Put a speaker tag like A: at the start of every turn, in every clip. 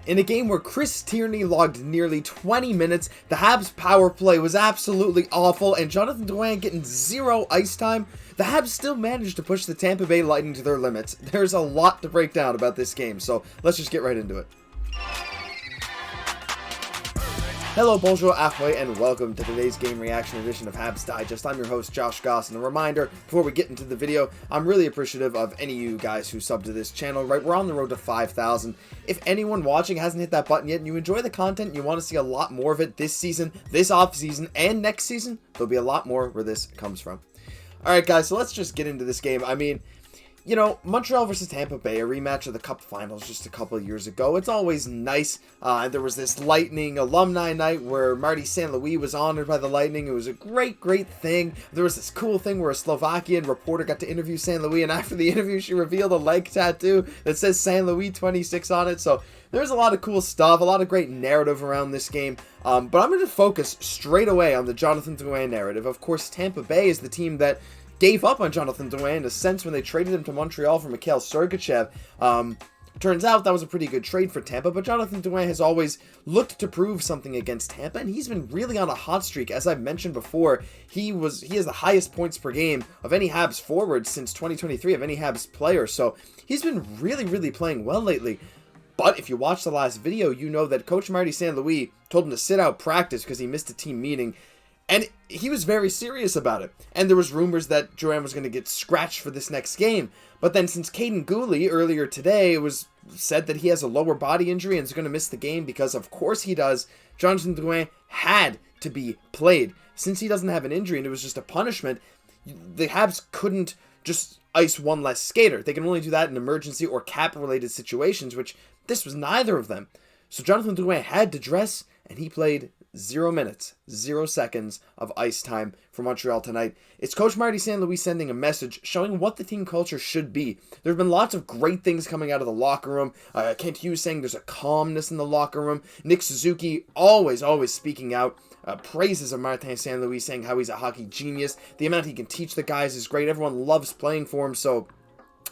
A: In a game where Chris Tierney logged nearly 20 minutes, the Habs power play was absolutely awful, and Jonathan Drouin getting zero ice time, the Habs still managed to push the Tampa Bay Lightning to their limits. There's a lot to break down about this game, so let's just get right into it. Hello, bonjour, ahoy, and welcome to today's game reaction edition of Habs Digest. I'm your host, Josh Gosse, and a reminder, before we get into the video, I'm really appreciative of any of you guys who sub to this channel, right? We're on the road to 5,000. If anyone watching hasn't hit that button yet and you enjoy the content and you want to see a lot more of it this season, this off season, and next season, there'll be a lot more where this comes from. Alright guys, so let's just get into this game. I mean, you know, Montreal versus Tampa Bay, a rematch of the Cup Finals just a couple of years ago. It's always nice. And there was this Lightning alumni night where Marty St. Louis was honored by the Lightning. It was a great thing. There was this cool thing where a Slovakian reporter got to interview St. Louis, and after the interview, she revealed a leg tattoo that says St. Louis 26 on it. So there's a lot of cool stuff, a lot of great narrative around this game. But I'm going to focus straight away on the Jonathan Drouin narrative. Of course, Tampa Bay is the team that gave up on Jonathan Drouin in a sense when they traded him to Montreal for Mikhail Sergachev. Turns out that was a pretty good trade for Tampa, but Jonathan Drouin has always looked to prove something against Tampa, and he's been really on a hot streak. As I've mentioned before, he has the highest points per game of any Habs forward since 2023, of any Habs player, so he's been really playing well lately. But if you watched the last video, you know that Coach Marty St. Louis told him to sit out practice because he missed a team meeting. And he was very serious about it. And there was rumors that Drouin was going to get scratched for this next game. But then since Kaiden Guhle earlier today, it was said that he has a lower body injury and is going to miss the game because of course he does, Jonathan Drouin had to be played. Since he doesn't have an injury and it was just a punishment, the Habs couldn't just ice one less skater. They can only do that in emergency or cap-related situations, which this was neither of them. So Jonathan Drouin had to dress, and he played 0 minutes, 0 seconds of ice time for Montreal tonight. It's Coach Marty St. Louis sending a message showing what the team culture should be. There have been lots of great things coming out of the locker room. Kent Hughes saying there's a calmness in the locker room. Nick Suzuki always speaking out. Praises of Martin St. Louis, saying how he's a hockey genius. The amount he can teach the guys is great. Everyone loves playing for him, so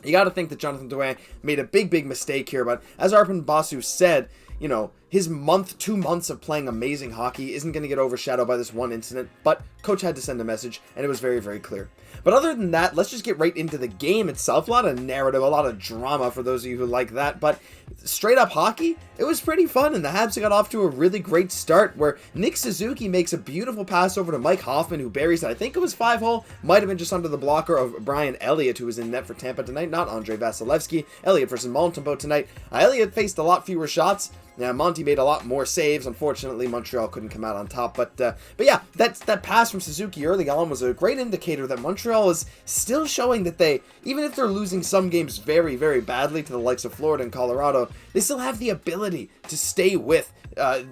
A: you got to think that Jonathan Drouin made a big mistake here. But as Arber Basu said, you know, his 2 months of playing amazing hockey isn't going to get overshadowed by this one incident, but Coach had to send a message, and it was very clear. But other than that, let's just get right into the game itself. A lot of narrative, a lot of drama for those of you who like that, but straight up hockey, it was pretty fun, and the Habs got off to a really great start where Nick Suzuki makes a beautiful pass over to Mike Hoffman, who buries it. I think it was 5-hole, might have been just under the blocker of Brian Elliott, who was in net for Tampa tonight, not Andrei Vasilevsky. Elliott versus Montembeault tonight. Elliott faced a lot fewer shots. Now, Monty made a lot more saves. Unfortunately, Montreal couldn't come out on top. But yeah, that pass from Suzuki early on was a great indicator that Montreal is still showing that they, even if they're losing some games very badly to the likes of Florida and Colorado, they still have the ability to stay with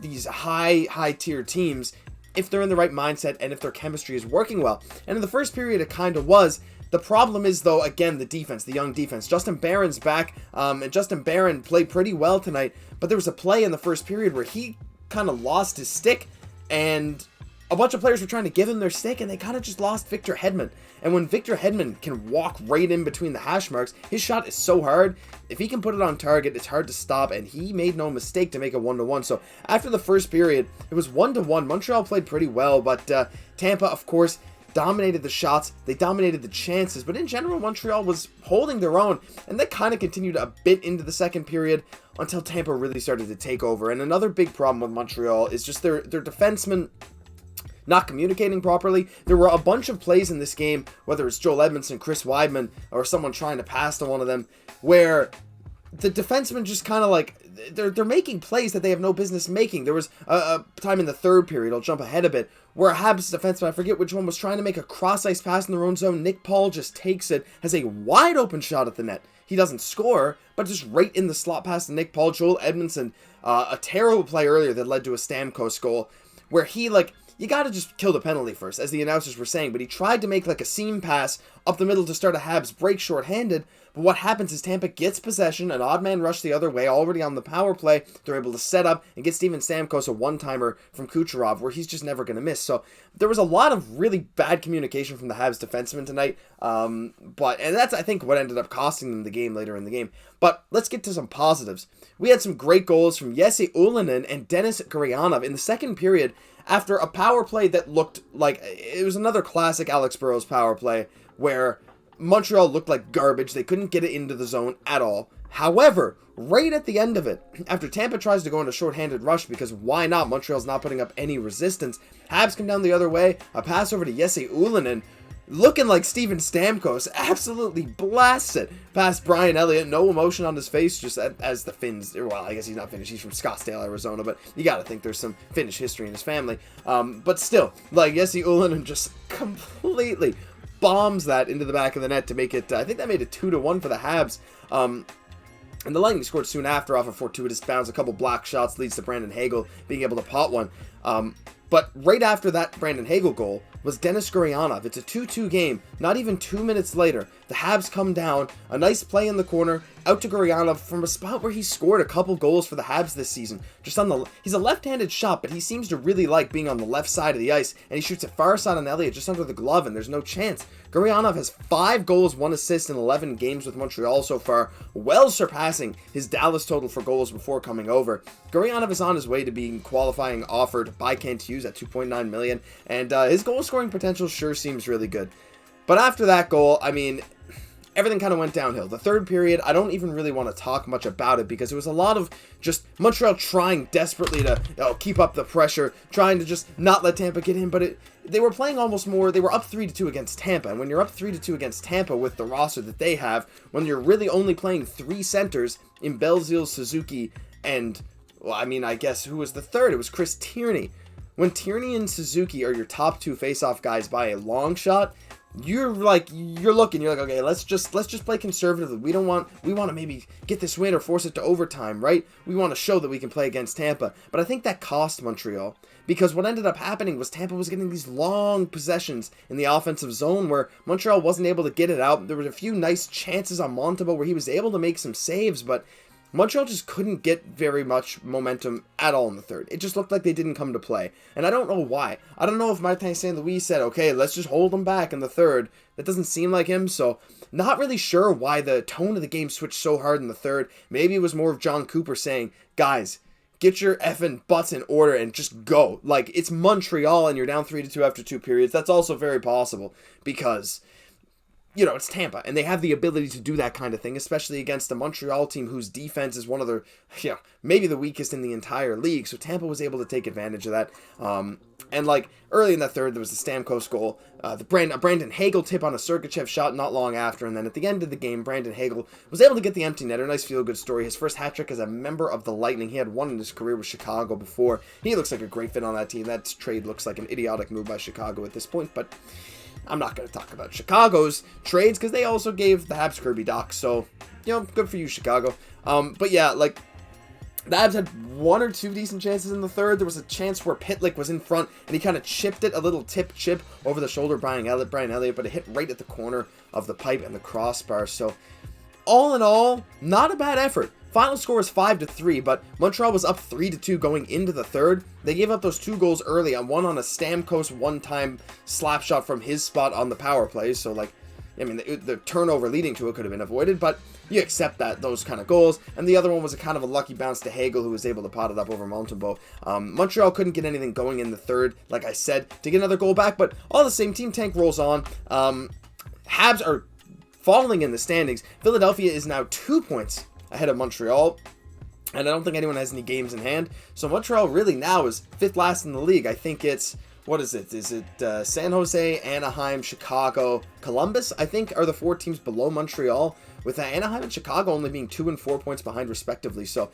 A: these high-tier teams if they're in the right mindset and if their chemistry is working well. And in the first period, it kind of was. The problem is, though, again, the defense, the young defense. Justin Barron's back, and Justin Barron played pretty well tonight, but there was a play in the first period where he kind of lost his stick, and a bunch of players were trying to give him their stick, and they kind of just lost Victor Hedman. And when Victor Hedman can walk right in between the hash marks, his shot is so hard. If he can put it on target, it's hard to stop, and he made no mistake to make a 1-1. So after the first period, it was 1-1. Montreal played pretty well, but Tampa, of course, dominated the shots, they dominated the chances, but in general, Montreal was holding their own, and that kind of continued a bit into the second period until Tampa really started to take over. And another big problem with Montreal is just their defensemen not communicating properly. There were a bunch of plays in this game, whether it's Joel Edmundson, Chris Weidman, or someone trying to pass to one of them, where the defensemen just kind of like, they're making plays that they have no business making. There was a time in the third period, I'll jump ahead a bit, where a Habs defenseman, I forget which one, was trying to make a cross-ice pass in their own zone. Nick Paul just takes it, has a wide-open shot at the net. He doesn't score, but just right in the slot pass to Nick Paul. Joel Edmundson, a terrible play earlier that led to a Stamkos goal, where he, like, you gotta just kill the penalty first, as the announcers were saying, but he tried to make like a seam pass up the middle to start a Habs break shorthanded, But what happens is Tampa gets possession, an odd man rush the other way, already on the power play. They're able to set up and get Steven Stamkos a one-timer from Kucherov, where he's just never going to miss. So there was a lot of really bad communication from the Habs defensemen tonight. And that's, I think, what ended up costing them the game later in the game. But let's get to some positives. We had some great goals from Jesse Ylönen and Denis Gurianov in the second period after a power play that looked like it was another classic Alex Burrows power play where Montreal looked like garbage. They couldn't get it into the zone at all. However, right at the end of it, after Tampa tries to go into shorthanded rush, because why not? Montreal's not putting up any resistance. Habs come down the other way. A pass over to Jesse Ylönen, looking like Steven Stamkos, absolutely blasted past Brian Elliott. No emotion on his face, just as the Finns, well, I guess he's not Finnish, he's from Scottsdale, Arizona, but you gotta think there's some Finnish history in his family. But still, like, Jesse Ylönen just completely bombs that into the back of the net to make it, I think that made it 2-1 for the Habs. And the Lightning scored soon after off a fortuitous bounce. A couple block shots leads to Brandon Hagel being able to pot one. But right after that Brandon Hagel goal was Denis Gurianov. It's a 2-2 game. Not even 2 minutes later, the Habs come down. A nice play in the corner, out to Gurianov from a spot where he scored a couple goals for the Habs this season. Just on the, he's a left-handed shot, but he seems to really like being on the left side of the ice, and he shoots it far side on Elliott just under the glove, and there's no chance. Gurianov has 5 goals, 1 assist in 11 games with Montreal so far, well surpassing his Dallas total for goals before coming over. Gurianov is on his way to being qualifying offered by Kent Hughes at $2.9 million, and his goal scoring potential sure seems really good. But after that goal, I mean, everything kind of went downhill. The third period, I don't even really want to talk much about it because it was a lot of just Montreal trying desperately to keep up the pressure, trying to just not let Tampa get in, but they were playing almost more, they were up 3-2 against Tampa, and when you're up 3-2 against Tampa with the roster that they have, when you're really only playing 3 centers in Belzile, Suzuki, and, well, I mean, I guess who was the third? It was Chris Tierney. When Tierney and Suzuki are your top 2 face-off guys by a long shot, you're like, okay, let's just play conservatively. We want to maybe get this win or force it to overtime, right? We want to show that we can play against Tampa. But I think that cost Montreal, because what ended up happening was Tampa was getting these long possessions in the offensive zone where Montreal wasn't able to get it out. There were a few nice chances on Montembeault where he was able to make some saves, but Montreal just couldn't get very much momentum at all in the third. It just looked like they didn't come to play. And I don't know why. I don't know if Martin St. Louis said, okay, let's just hold them back in the third. That doesn't seem like him, so not really sure why the tone of the game switched so hard in the third. Maybe it was more of John Cooper saying, guys, get your effing butts in order and just go. Like, it's Montreal and you're down 3-2 after 2 periods. That's also very possible because, you know, it's Tampa, and they have the ability to do that kind of thing, especially against a Montreal team whose defense is one of their, maybe the weakest in the entire league. So Tampa was able to take advantage of that. And like early in the third, there was the Stamkos goal, the Brandon Hagel tip on a Xhekaj shot not long after, and then at the end of the game, Brandon Hagel was able to get the empty netter. Nice feel-good story. His first hat trick as a member of the Lightning. He had one in his career with Chicago before. He looks like a great fit on that team. That trade looks like an idiotic move by Chicago at this point, but I'm not going to talk about Chicago's trades because they also gave the Habs Kirby Dach, so, good for you, Chicago. But yeah, like, the Habs had 1 or 2 decent chances in the third. There was a chance where Pitlick was in front, and he kind of chipped it, a little tip chip over the shoulder of Brian Elliott, but it hit right at the corner of the pipe and the crossbar. So, all in all, not a bad effort. Final score was 5-3, but Montreal was up 3-2 going into the third. They gave up those 2 goals early, on one on a Stamkos one-time slap shot from his spot on the power play. So, like, I mean, the turnover leading to it could have been avoided, but you accept those kind of goals. And the other one was a kind of a lucky bounce to Hagel, who was able to pot it up over Montembeault. Montreal couldn't get anything going in the third, like I said, to get another goal back, but all the same, Team Tank rolls on. Habs are falling in the standings. Philadelphia is now 2 points ahead of Montreal, and I don't think anyone has any games in hand. So Montreal really now is 5th last in the league. I think it's, what is it? Is it San Jose, Anaheim, Chicago, Columbus, I think, are the 4 teams below Montreal, with Anaheim and Chicago only being 2 and 4 points behind respectively. So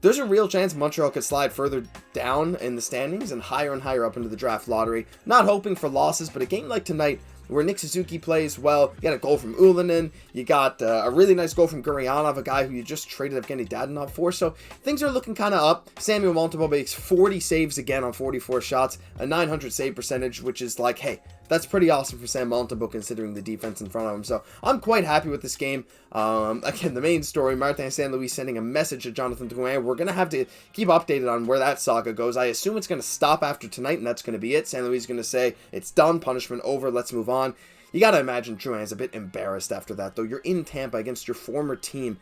A: there's a real chance Montreal could slide further down in the standings and higher up into the draft lottery. Not hoping for losses, but a game like tonight, where Nick Suzuki plays well, you got a goal from Ylönen, you got a really nice goal from Gurianov, a guy who you just traded Evgeny Dadonov for, so things are looking kind of up. Samuel Montembeault makes 40 saves again on 44 shots, a 900 save percentage, which is like, hey, That's pretty awesome for Sam Montembeault considering the defense in front of him. So I'm quite happy with this game. Again, the main story, Martin St. Louis sending a message to Jonathan Drouin. We're going to have to keep updated on where that saga goes. I assume it's going to stop after tonight, and that's going to be it. St. Louis is going to say, it's done, punishment over, let's move on. You got to imagine Drouin is a bit embarrassed after that, though. You're in Tampa against your former team,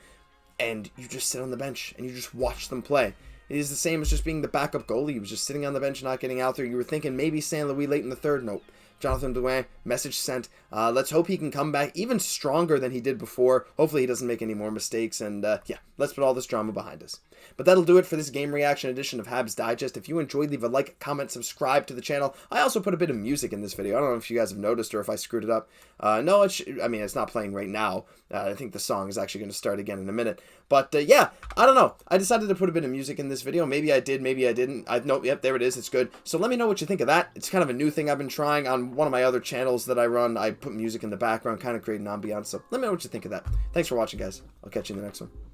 A: and you just sit on the bench, and you just watch them play. It is the same as just being the backup goalie. He was just sitting on the bench, not getting out there. You were thinking maybe St. Louis late in the third. Nope. Jonathan Drouin, message sent. Let's hope he can come back even stronger than he did before. Hopefully he doesn't make any more mistakes. And yeah, let's put all this drama behind us. But that'll do it for this game reaction edition of Habs Digest. If you enjoyed, leave a like, comment, subscribe to the channel. I also put a bit of music in this video. I don't know if you guys have noticed or if I screwed it up. No, I mean, it's not playing right now. I think the song is actually going to start again in a minute. But yeah, I don't know. I decided to put a bit of music in this video. Maybe I did, maybe I didn't. Nope, yep, there it is. It's good. So let me know what you think of that. It's kind of a new thing I've been trying on one of my other channels that I run. I put music in the background, kind of create an ambiance. So let me know what you think of that. Thanks for watching, guys. I'll catch you in the next one.